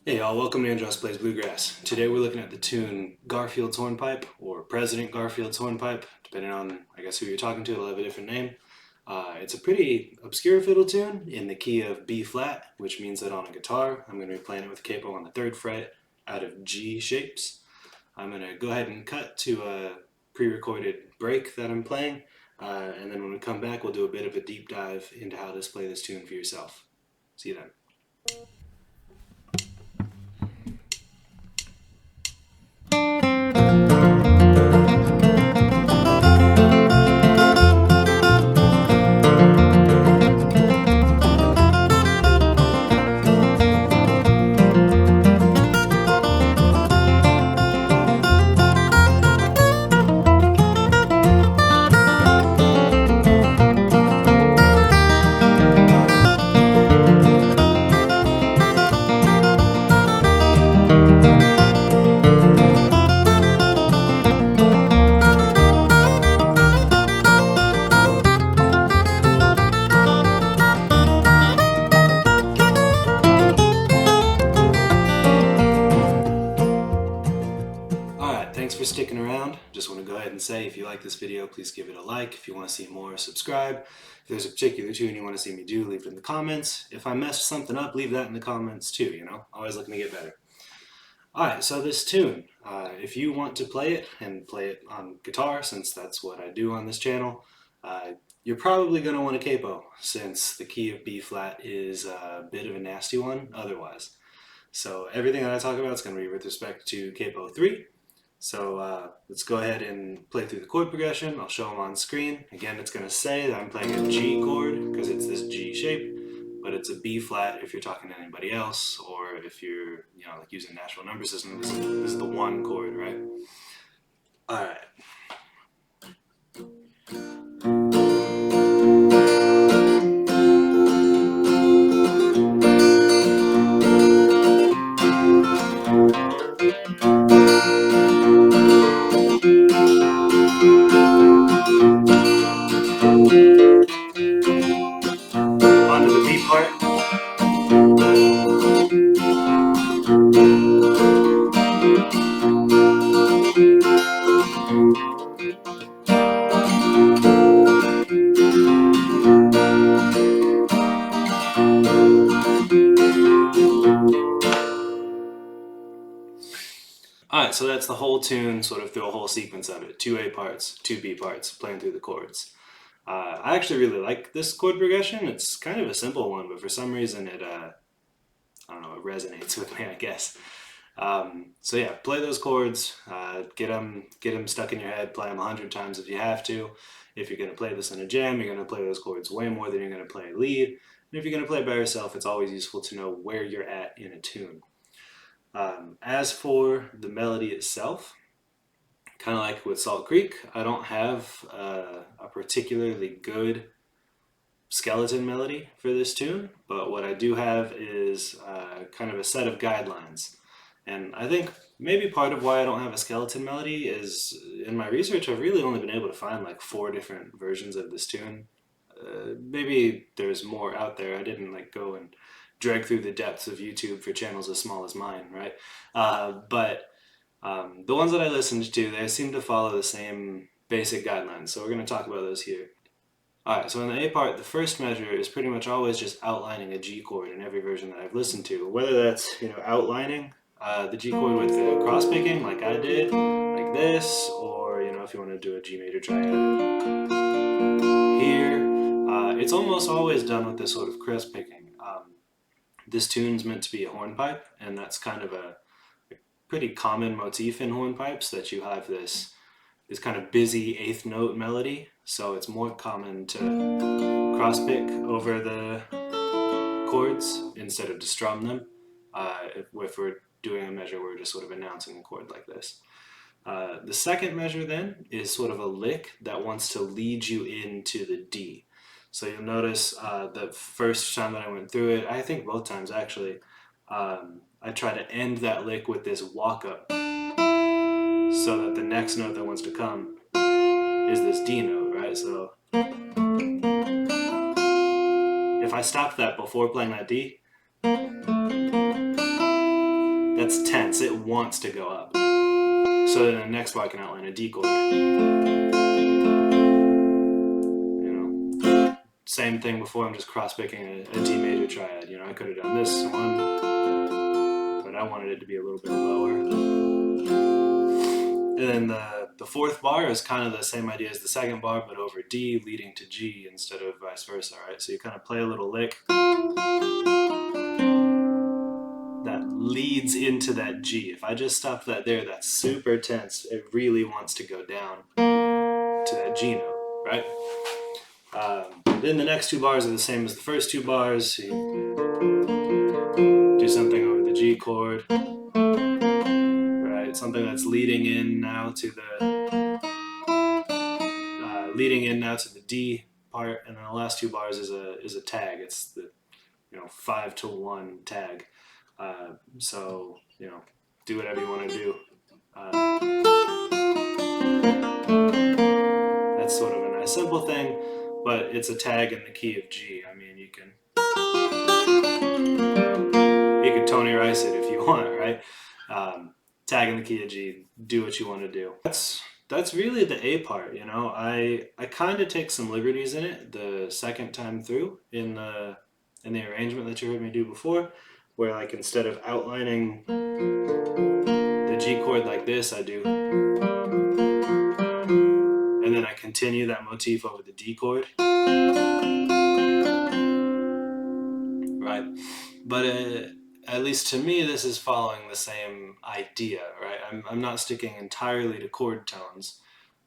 Hey y'all, welcome to Andros Plays Bluegrass. Today we're looking at the tune Garfield's Hornpipe, or President Garfield's Hornpipe, depending on, I guess, who you're talking to. It'll have a different name. It's a pretty obscure fiddle tune in the key of B flat, which means that on a guitar, I'm going to be playing it with capo on the 3rd fret out of G shapes. I'm going to go ahead and cut to a pre-recorded break that I'm playing, and then when we come back, we'll do a bit of a deep dive into how to play this tune for yourself. See you then. Thanks for sticking around. Just want to go ahead and say, if you like this video, please give it a like. If you want to see more, subscribe. If there's a particular tune you want to see me do, leave it in the comments. If I messed something up, leave that in the comments too, you know? Always looking to get better. Alright, so this tune, if you want to play it, and play it on guitar, since that's what I do on this channel, you're probably going to want a capo, since the key of B flat is a bit of a nasty one otherwise. So everything that I talk about is going to be with respect to capo 3. So let's go ahead and play through the chord progression. I'll show them on screen. Again, it's going to say that I'm playing a G chord because it's this G shape, but it's a B flat if you're talking to anybody else, or if you're, like using natural number system. This is the 1 chord, right? All right. Onto the B part. Alright, so that's the whole tune, sort of through a whole sequence of it. 2 A parts, 2 B parts, playing through the chords. I actually really like this chord progression. It's kind of a simple one, but for some reason it, I don't know, it resonates with me, I guess. So yeah, play those chords, get them stuck in your head, play them 100 times if you have to. If you're going to play this in a jam, you're going to play those chords way more than you're going to play a lead. And if you're going to play by yourself, it's always useful to know where you're at in a tune. As for the melody itself, kind of like with Salt Creek, I don't have a particularly good skeleton melody for this tune, but what I do have is kind of a set of guidelines. And I think maybe part of why I don't have a skeleton melody is, in my research, I've really only been able to find like 4 different versions of this tune. Maybe there's more out there. I didn't go and drag through the depths of YouTube for channels as small as mine, right? But the ones that I listened to, they seem to follow the same basic guidelines, so we're going to talk about those here. Alright, so in the A part, the first measure is pretty much always just outlining a G chord in every version that I've listened to. Whether that's, outlining the G chord with the cross picking, like I did, like this, or, if you want to do a G major triad here, it's almost always done with this sort of cross picking. This tune's meant to be a hornpipe, and that's kind of a pretty common motif in hornpipes, that you have this kind of busy 8th note melody, so it's more common to cross pick over the chords instead of to strum them. If we're doing a measure, we're just sort of announcing a chord like this. The second measure then is sort of a lick that wants to lead you into the D. So you'll notice the first time that I went through it, I think both times actually, I try to end that lick with this walk up, so that the next note that wants to come is this D note, right? So if I stopped that before playing that D, That's tense. It wants to go up. So then the next bar I can outline a D chord. You know, same thing before. I'm just cross picking a D major triad. You know, I could have done this one, but I wanted it to be a little bit lower. And then the fourth bar is kind of the same idea as the second bar, but over D leading to G instead of vice versa, right? So you kind of play a little lick that leads into that G. If I just stop that there, that's super tense. It really wants to go down to that G note, right? Then the next two bars are the same as the first two bars. So you do something over the G chord, right? Something that's leading in now to the D part, and then the last two bars is a tag. It's the 5-to-1 tag. So do whatever you want to do. That's sort of a nice simple thing, but it's a tag in the key of G. I mean, you can Tony Rice it if you want, right? Tag in the key of G. Do what you want to do. That's really the A part. I kind of take some liberties in it the second time through in the arrangement that you heard me do before, where like instead of outlining the G chord like this, I do, and then I continue that motif over the D chord, right? But at least to me, this is following the same idea, right? I'm not sticking entirely to chord tones,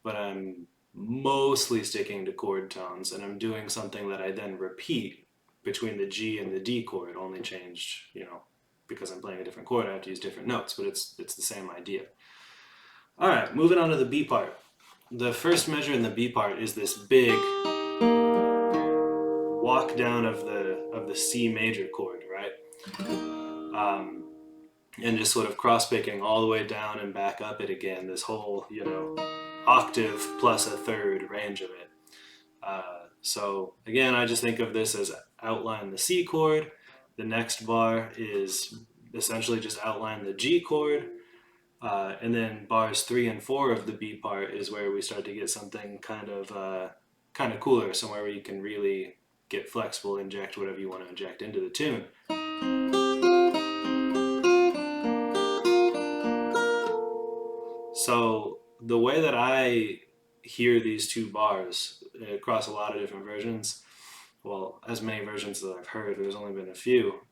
but I'm mostly sticking to chord tones, and I'm doing something that I then repeat between the G and the D chord, only changed, because I'm playing a different chord, I have to use different notes, but it's the same idea. All right, moving on to the B part. The first measure in the B part is this big walk down of the C major chord, right? And just sort of cross picking all the way down and back up it again, this whole, octave plus a third range of it. So again, I just think of this as outline the C chord. The next bar is essentially just outline the G chord. And then bars 3 and 4 of the B part is where we start to get something kind of cooler, somewhere where you can really get flexible, inject whatever you want to inject into the tune. So the way that I hear these two bars across a lot of different versions, well, as many versions that I've heard, there's only been a few,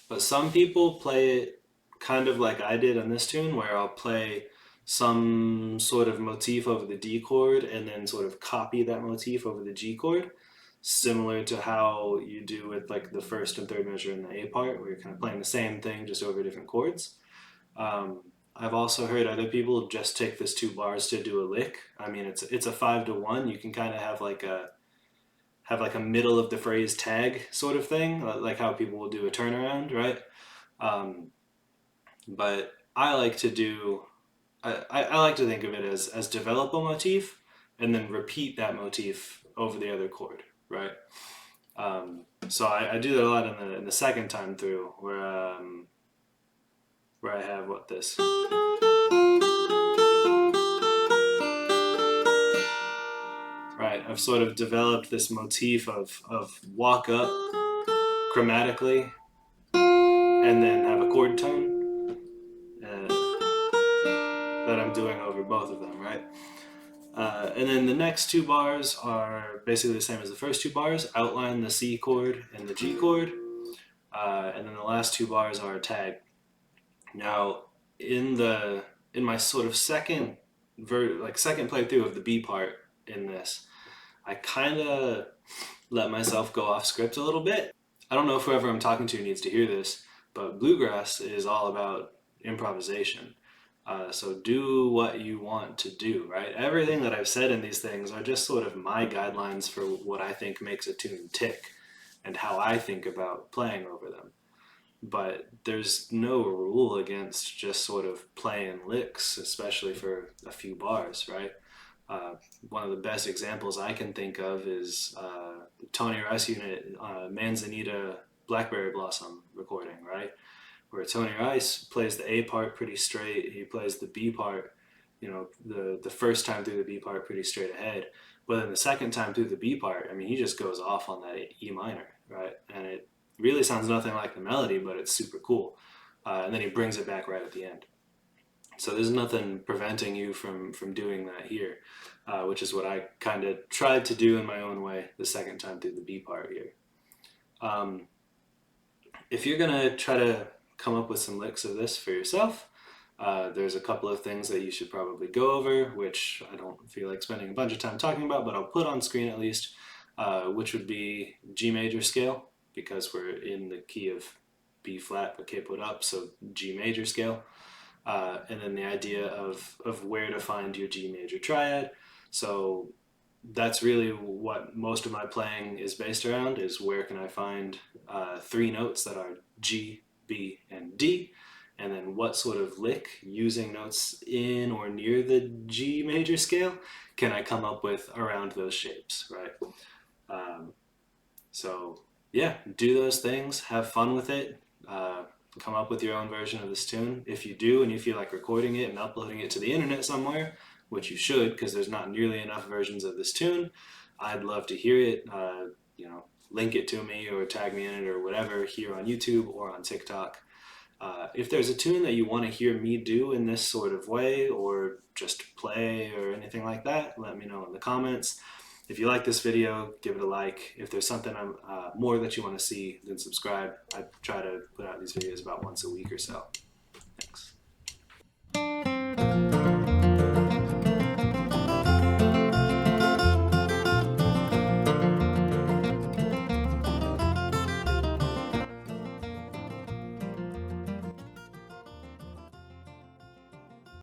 but some people play it kind of like I did on this tune, where I'll play some sort of motif over the D chord and then sort of copy that motif over the G chord, similar to how you do with like the first and third measure in the A part, where you're kind of playing the same thing just over different chords. I've also heard other people just take this 2 bars to do a lick. I mean, it's a 5-to-1. You can kind of have like a middle of the phrase tag sort of thing, like how people will do a turnaround, right? But I like to do, I like to think of it as develop a motif and then repeat that motif over the other chord, right? So I do that a lot in the second time through, where I have this. Right, I've sort of developed this motif of walk up chromatically and then have a chord tone that I'm doing over both of them, right? And then the next 2 bars are basically the same as the first 2 bars, outline the C chord and the G chord, and then the last 2 bars are a tag. Now, in my sort of second playthrough of the B part in this, I kind of let myself go off script a little bit. I don't know if whoever I'm talking to needs to hear this, but Bluegrass is all about improvisation. So do what you want to do, right? Everything that I've said in these things are just sort of my guidelines for what I think makes a tune tick and how I think about playing over them. But there's no rule against just sort of playing licks, especially for a few bars, right? One of the best examples I can think of is Tony Rice Unit Manzanita Blackberry Blossom recording, right? where Tony Rice plays the A part pretty straight. He plays the B part, you know, the first time through the B part pretty straight ahead. But then the second time through the B part, I mean, he just goes off on that E minor, right? And it really sounds nothing like the melody, but it's super cool. And then he brings it back right at the end. So there's nothing preventing you from doing that here, which is what I kind of tried to do in my own way the second time through the B part here. If you're gonna try to come up with some licks of this for yourself, there's a couple of things that you should probably go over, which I don't feel like spending a bunch of time talking about, but I'll put on screen at least, which would be G major scale, because we're in the key of B flat but capoed up, so G major scale. And then the idea of where to find your G major triad. So that's really what most of my playing is based around, is where can I find 3 notes that are G, B, and D, and then what sort of lick using notes in or near the G major scale can I come up with around those shapes, right? So yeah, do those things, have fun with it, come up with your own version of this tune. If you do and you feel like recording it and uploading it to the internet somewhere, which you should, because there's not nearly enough versions of this tune, I'd love to hear it. You know, link it to me or tag me in it or whatever here on YouTube or on TikTok. If there's a tune that you want to hear me do in this sort of way, or just play or anything like that, let me know in the comments. If you like this video, give it a like. If there's something more that you want to see, then subscribe. I try to put out these videos about once a week or so. Thanks.